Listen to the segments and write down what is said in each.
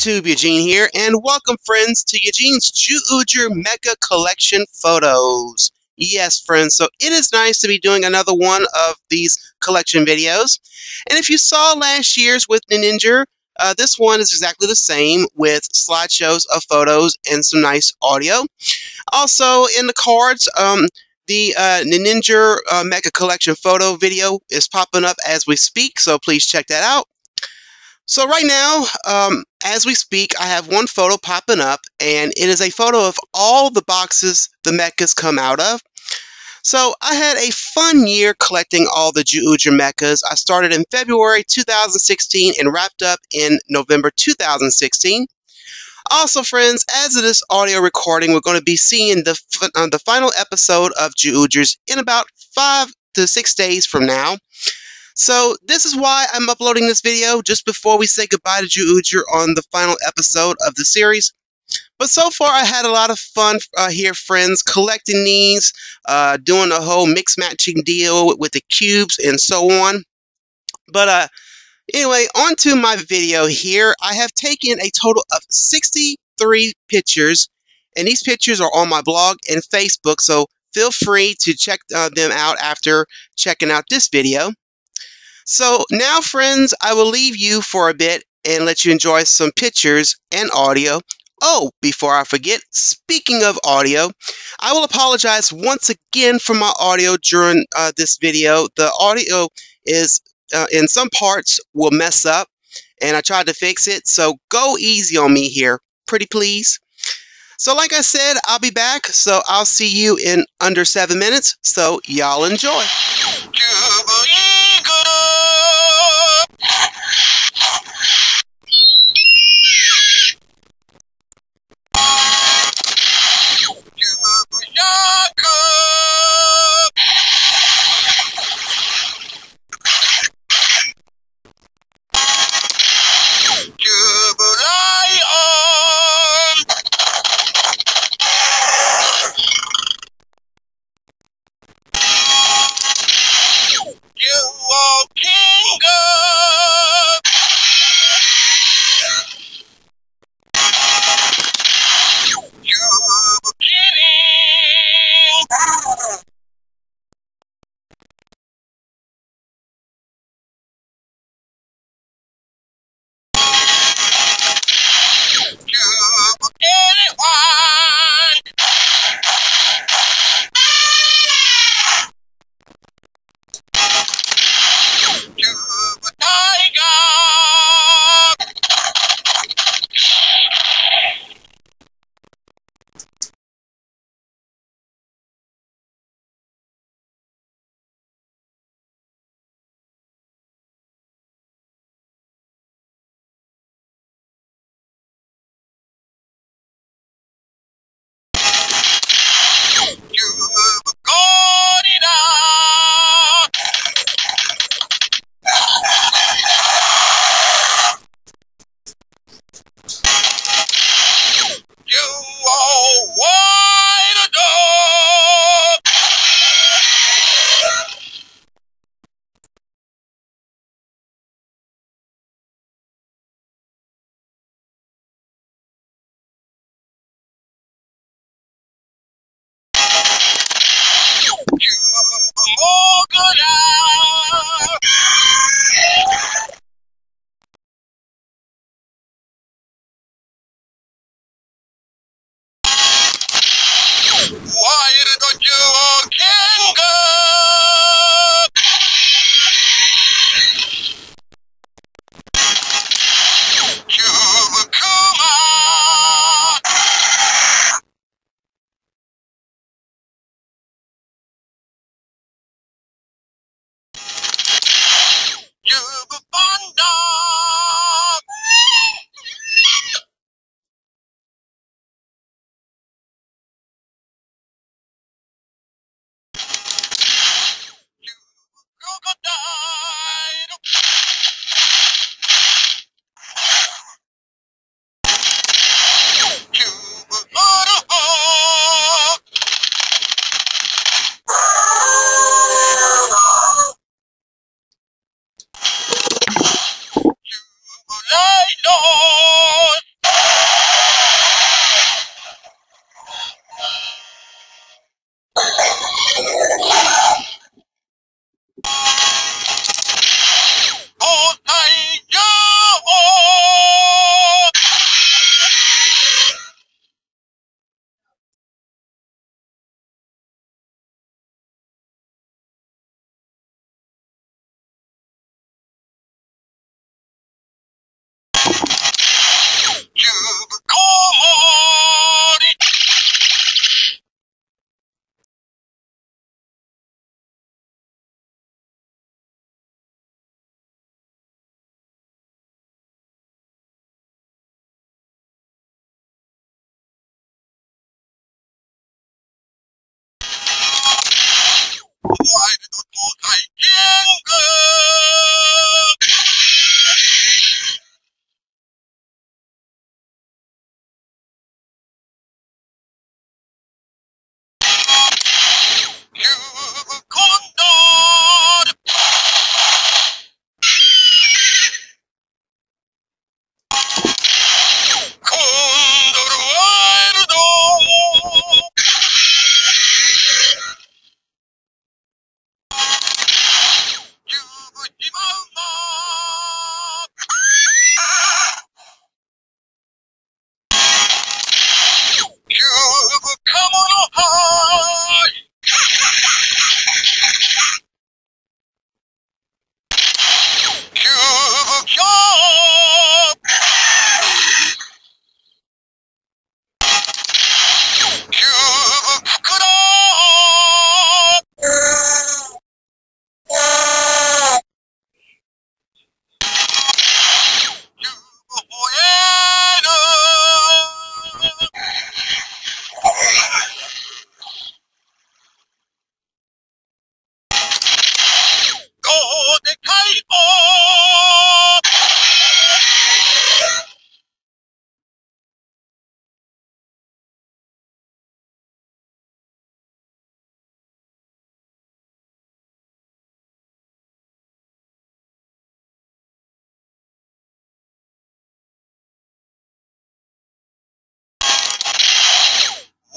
YouTube, Eugene here, and welcome friends to Eugene's Zyuohger Mecha collection photos. Yes friends, so it is nice to be doing another one of these collection videos. And if you saw last year's with Ninja, this one is exactly the same with slideshows of photos and some nice audio. Also in the cards, the Ninja Mecha collection photo video is popping up as we speak, so please check that out. So right now, as we speak, I have one photo popping up, and it is a photo of all the boxes the mechas come out of. So I had a fun year collecting all the Zyuohger Mechas. I started in February 2016 and wrapped up in November 2016. Also, friends, as of this audio recording, we're going to be seeing the final episode of Zyuohgers in about 5 to 6 days from now. So this is why I'm uploading this video just before we say goodbye to Zyuohger on the final episode of the series. But so far I had a lot of fun here, friends, collecting these, doing a whole mix matching deal with the cubes and so on. But anyway, on to my video here. I have taken a total of 63 pictures, and these pictures are on my blog and Facebook, so feel free to check them out after checking out this video. So now, friends, I will leave you for a bit and let you enjoy some pictures and audio. Oh, before I forget, speaking of audio, I will apologize once again for my audio during this video. The audio is, in some parts, will mess up, and I tried to fix it, so go easy on me here, pretty please. So like I said, I'll be back, so I'll see you in under 7 minutes, so y'all enjoy.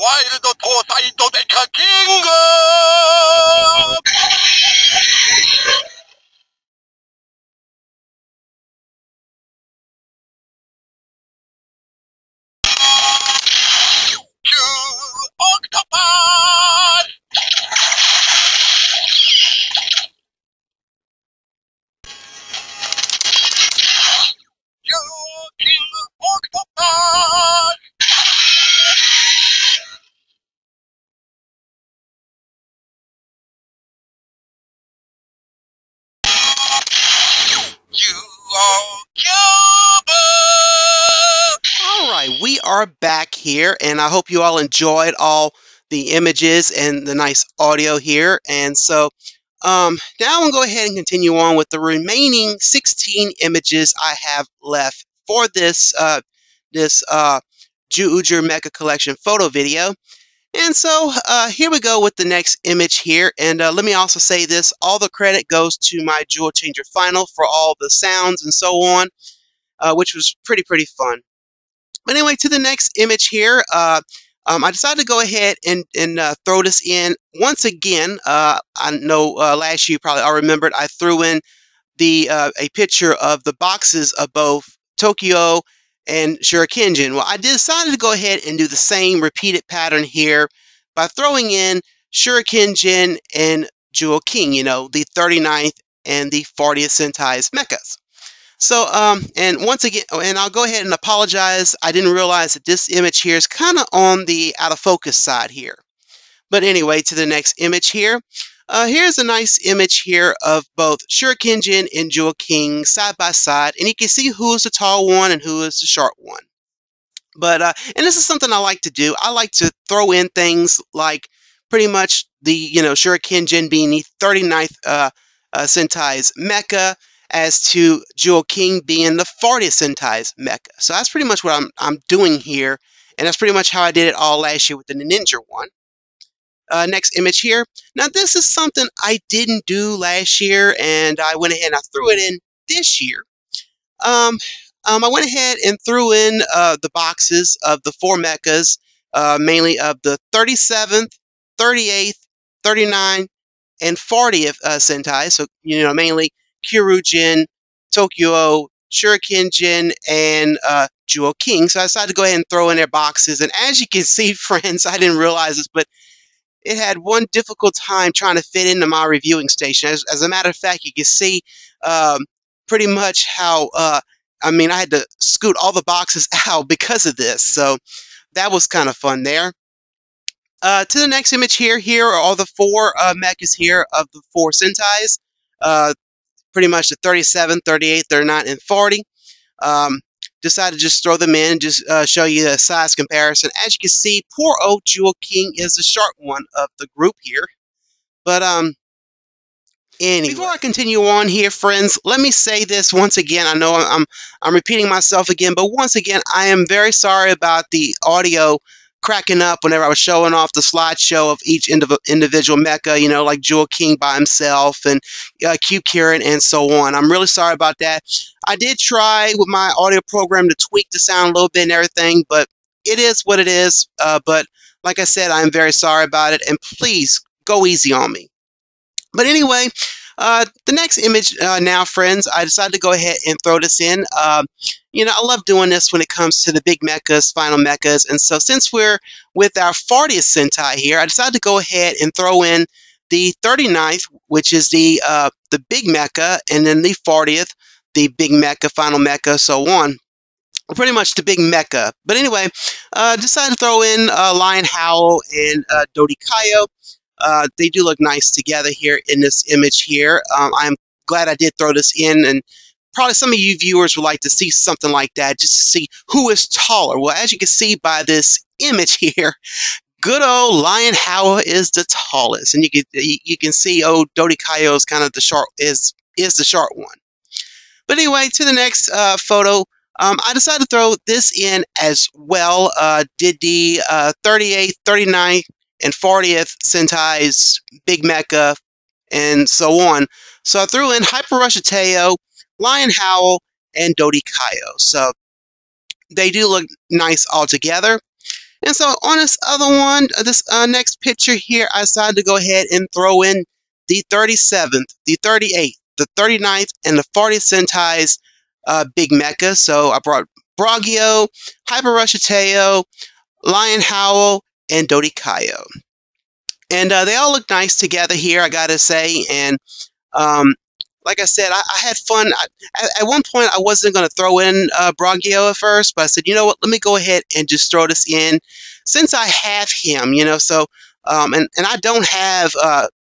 ワイルド搭載ドデカキングオクトパスキングオクトパスAll right, we are back here, and I hope you all enjoyed all the images and the nice audio here. And so now I'm going to go ahead and continue on with the remaining 16 images I have left for this Zyuohger Mecha Collection photo video. And so here we go with the next image here. And let me also say this, all the credit goes to my Jewel Changer Final for all the sounds and so on, which was pretty fun. But anyway, to the next image here, I decided to go ahead and throw this in once again. I know last year you probably all remembered I threw in a picture of the boxes of both Tokyo and Shurikenjin. Well, I decided to go ahead and do the same repeated pattern here by throwing in Shurikenjin and Jewel King, you know, the 39th and the 40th Sentai's mechas. So, and once again, and I'll go ahead and apologize. I didn't realize that this image here is kind of on the out of focus side here. But anyway, to the next image here. Here's a nice image here of both Shurikenjin and Jewel King side by side, and you can see who is the tall one and who is the short one. But and this is something I like to do. I like to throw in things like pretty much the Shurikenjin being the 39th Sentai's mecha, as to Jewel King being the 40th Sentai's mecha. So that's pretty much what I'm doing here, and that's pretty much how I did it all last year with the Ninja one. Next image here. Now this is something I didn't do last year, and I went ahead and I threw it in this year. I went ahead and threw in the boxes of the 4 mechas, mainly of the 37th, 38th, 39th, and 40th Sentai. So, mainly Kyurujin, Tokyo, Shurikenjin, and Jewel King. So I decided to go ahead and throw in their boxes. And as you can see, friends, I didn't realize this, but it had one difficult time trying to fit into my reviewing station. As a matter of fact, you can see pretty much how, I had to scoot all the boxes out because of this. So that was kind of fun there. To the next image here. Here are all the 4 mechas here of the 4 Sentai's. Pretty much the 37, 38, 39, and 40. Decided to just throw them in and just show you a size comparison. As you can see, poor old Jewel King is the short one of the group here. But anyway, before I continue on here, friends, let me say this once again. I know I'm repeating myself again, but once again, I am very sorry about the audio cracking up whenever I was showing off the slideshow of each individual mecha, like Jewel King by himself and Q Kieran and so on. I'm really sorry about that. I did try with my audio program to tweak the sound a little bit and everything, but it is what it is. But like I said, I'm very sorry about it, and please go easy on me. But anyway, the next image now, friends, I decided to go ahead and throw this in. I love doing this when it comes to the big mechas, final mechas. And so since we're with our 40th Sentai here, I decided to go ahead and throw in the 39th, which is the big mecha, and then the 40th, the big mecha, final mecha, so on. Pretty much the big mecha. But anyway, decided to throw in Lion Howl and Dodikayo. They do look nice together here in this image here. I'm glad I did throw this in, and probably some of you viewers would like to see something like that, just to see who is taller. Well, as you can see by this image here, good old Lion Howl is the tallest, and you can see Dodikayo is kind of the short is the short one. But anyway, to the next photo. I decided to throw this in as well. Did the 38th, 39th, and 40th Sentai's big mecha, and so on. So I threw in Hyper Rush Teo, Lion Howl, and Dodikayo. So they do look nice all together. And so on this other one, this next picture here, I decided to go ahead and throw in the 37th, the 38th, the 39th, and the 40th Sentai's Big Mecha. So I brought Bragio, Hyper Rushateo, Lion Howl, and Dodikaio. And they all look nice together here, I gotta say. And um, like I said, I had fun. At one point, I wasn't going to throw in Bragio at first, but I said, you know what, let me go ahead and just throw this in since I have him, So, and I don't have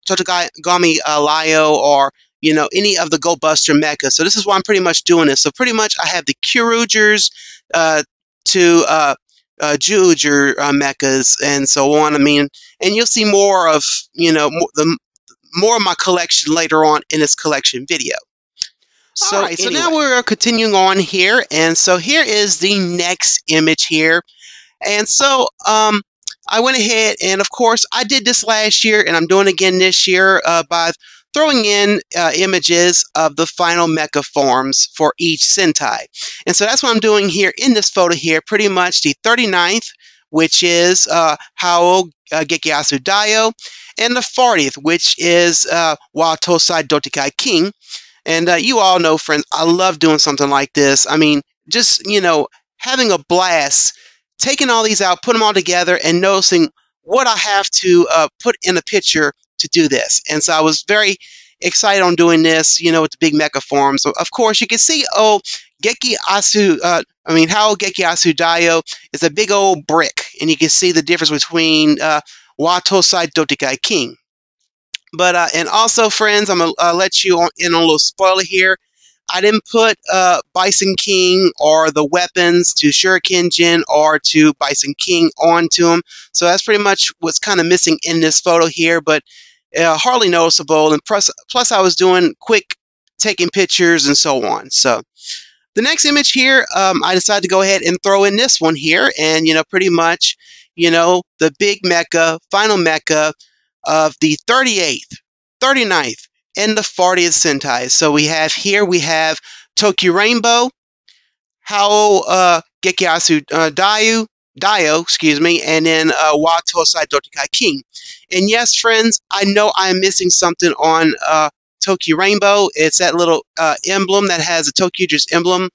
Totogami Lyo or, any of the Go Buster Mecha. So this is why I'm pretty much doing this. So pretty much I have the Kyurugers to Zyuohger Mechas and so on. I mean, and you'll see more of, more of my collection later on in this collection video. So, Alright, so now we're continuing on here, and so here is the next image here. And so I went ahead and, of course, I did this last year, and I'm doing it again this year by throwing in images of the final mecha forms for each Sentai. And so that's what I'm doing here in this photo here, pretty much the 39th, which is Hao Gekiasu Daio, and the 40th, which is Wa Tosai Dotekai King. And you all know, friends, I love doing something like this. I mean, just, having a blast, taking all these out, putting them all together, and noticing what I have to put in a picture to do this. And so I was very excited on doing this, with the big mecha form. So, of course, you can see, Hao Gekiasu Daio is a big old brick, and you can see the difference between Wa Tosai Dotekai King. But and also, friends, I'm gonna let you in on a little spoiler here. I didn't put Bison King or the weapons to Shuriken Jin or to Bison King onto him. So that's pretty much what's kind of missing in this photo here, but hardly noticeable. And plus, I was doing quick taking pictures and so on. So the next image here, I decided to go ahead and throw in this one here, and pretty much, the big mecha, final mecha of the 38th, 39th, and the 40th Sentai. So we have Tokyo Rainbow, Hao Gekiasu Daio, excuse me, and then Wa Tosai Dotekai King. And yes, friends, I know I'm missing something on Tokyo Rainbow. It's that little emblem that has a Tokyo-Just emblem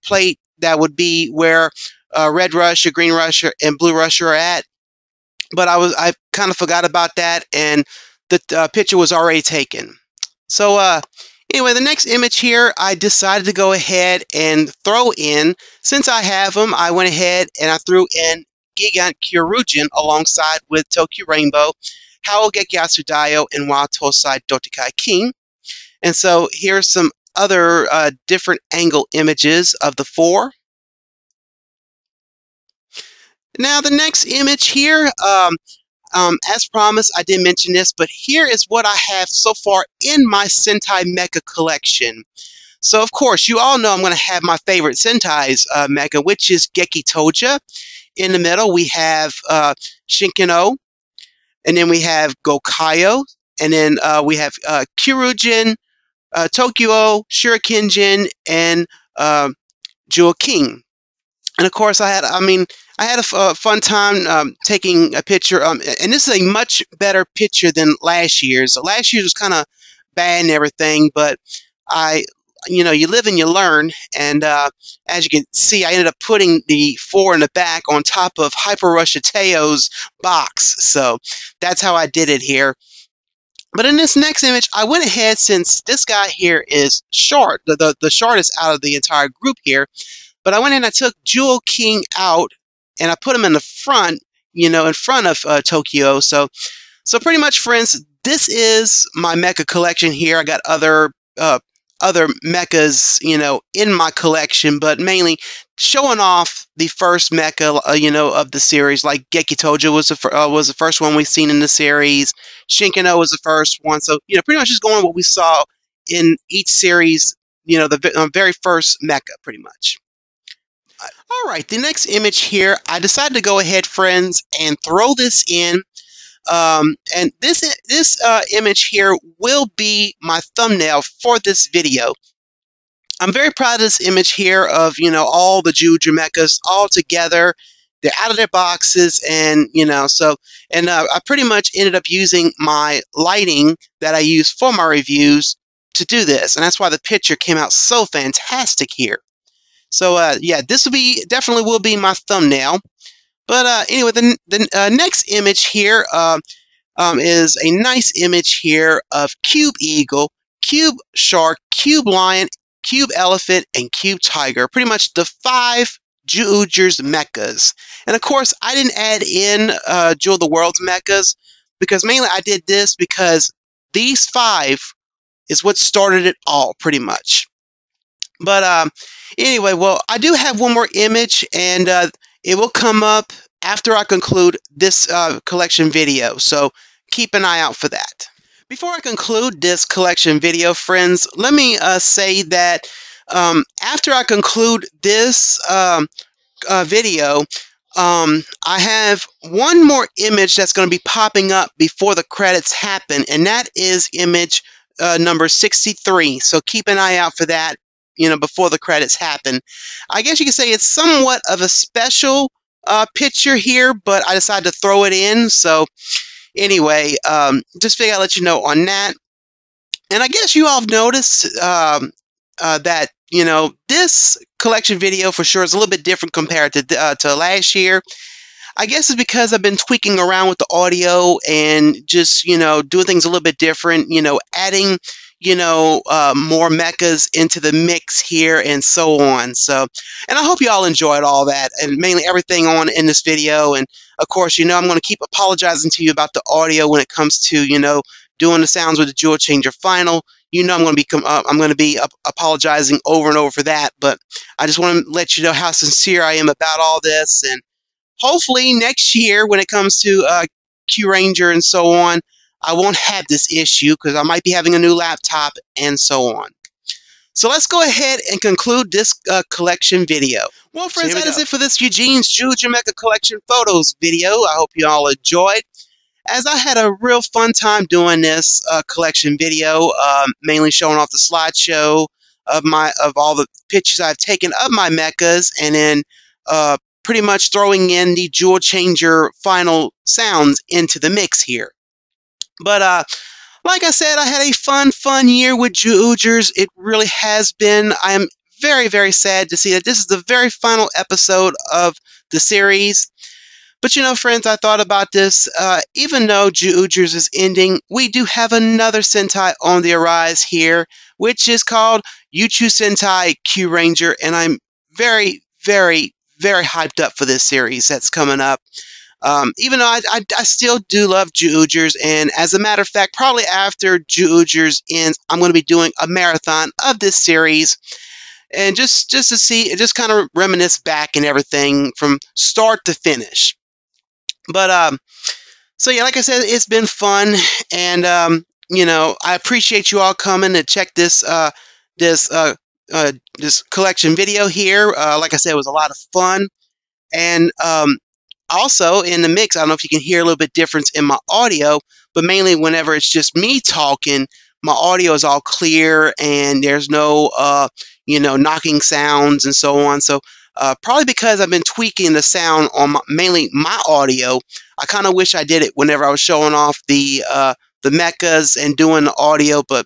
plate that would be where Red Russia, Green Russia, and Blue Russia are at. But I kind of forgot about that, and the picture was already taken. So anyway, the next image here, I decided to go ahead and throw in. Since I have them, I went ahead and I threw in Gigant Kyurujin alongside with Tokyo Rainbow, Hao Gekiasu Daio, and Wa Tosai Dotekai King. And so here's some other different angle images of the four. Now, the next image here, as promised, I did mention this, but here is what I have so far in my Sentai Mecha collection. So, of course, you all know I'm going to have my favorite Sentai's Mecha, which is Geki Toja. In the middle, we have Shinkino, and then we have Gokaio, and then we have Kyurujin, Tokyo, Shurikenjin, and Jewel King. And of course, I had a fun time taking a picture. And this is a much better picture than last year's. So last year's was kind of bad and everything, but you live and you learn. And as you can see, I ended up putting the 4 in the back on top of Hyper Rushateo's box. So that's how I did it here. But in this next image, I went ahead, since this guy here is short, the shortest out of the entire group here. But I went in and I took Jewel King out, and I put him in the front, in front of Tokyo. So pretty much, friends, this is my mecha collection here. I got other mechas, in my collection, but mainly showing off the first mecha, of the series. Like Geki Toja was the first one we've seen in the series. Shinkino was the first one. So, pretty much just going what we saw in each series, the very first mecha, pretty much. All right, the next image here, I decided to go ahead, friends, and throw this in. And this image here will be my thumbnail for this video. I'm very proud of this image here of, all the Zyuohger Mechas all together, they're out of their boxes, and I pretty much ended up using my lighting that I use for my reviews to do this, and that's why the picture came out so fantastic here. So yeah, this definitely will be my thumbnail. But anyway, the next image here is a nice image here of Cube Eagle, Cube Shark, Cube Lion, Cube Elephant, and Cube Tiger. Pretty much the 5 Zyuohger Mechas. And of course, I didn't add in Jewel of the World's Mechas, because mainly I did this because these 5 is what started it all, pretty much. But anyway, well, I do have one more image, and it will come up after I conclude this collection video, so keep an eye out for that. Before I conclude this collection video, friends, let me say that after I conclude this video, I have one more image that's going to be popping up before the credits happen, and that is image number 63. So keep an eye out for that, before the credits happen. I guess you could say it's somewhat of a special picture here, but I decided to throw it in. So anyway, just figured I'd let you know on that. And I guess you all have noticed that, this collection video for sure is a little bit different compared to last year. I guess it's because I've been tweaking around with the audio and just, doing things a little bit different, adding, more mechas into the mix here and so on. So, and I hope you all enjoyed all that, and mainly everything on in this video. And of course, I'm going to keep apologizing to you about the audio when it comes to, doing the sounds with the Jewel Changer Final. I'm going to be apologizing over and over for that. But I just want to let you know how sincere I am about all this, and hopefully next year when it comes to Q Ranger and so on, I won't have this issue because I might be having a new laptop and so on. So let's go ahead and conclude this collection video. Well, friends, that is it for this Eugene's Zyuohger Mecha Collection Photos video. I hope you all enjoyed, as I had a real fun time doing this collection video, mainly showing off the slideshow of all the pictures I've taken of my mechas, and then pretty much throwing in the Jewel Changer Final sounds into the mix here. But like I said, I had a fun year with Zyuohgers. It really has been. I am very, very sad to see that this is the very final episode of the series. But friends, I thought about this. Even though Zyuohgers is ending, we do have another Sentai on the arise here, which is called Yuchu Sentai Q Ranger, and I'm very, very, very hyped up for this series that's coming up. Even though I still do love Zyuohgers, and as a matter of fact, probably after Zyuohgers ends, I'm going to be doing a marathon of this series, and just to see, just kind of reminisce back and everything from start to finish. But so yeah, like I said, it's been fun, and I appreciate you all coming to check this this collection video here. Like I said, it was a lot of fun, and also in the mix, I don't know if you can hear a little bit difference in my audio, but mainly whenever it's just me talking, my audio is all clear and there's no knocking sounds and so on. So probably because I've been tweaking the sound on mainly my audio. I kind of wish I did it whenever I was showing off the mechas and doing the audio, but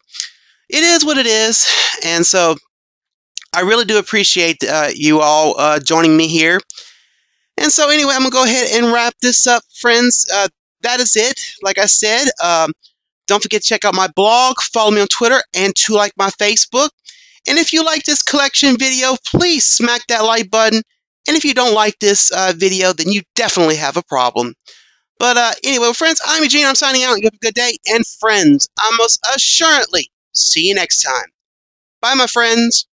it is what it is. And so I really do appreciate you all joining me here. And so anyway, I'm going to go ahead and wrap this up, friends. That is it. Like I said, don't forget to check out my blog, follow me on Twitter, and to like my Facebook. And if you like this collection video, please smack that like button. And if you don't like this video, then you definitely have a problem. But anyway, friends, I'm Eugene. I'm signing out. You have a good day. And friends, I most assuredly see you next time. Bye, my friends.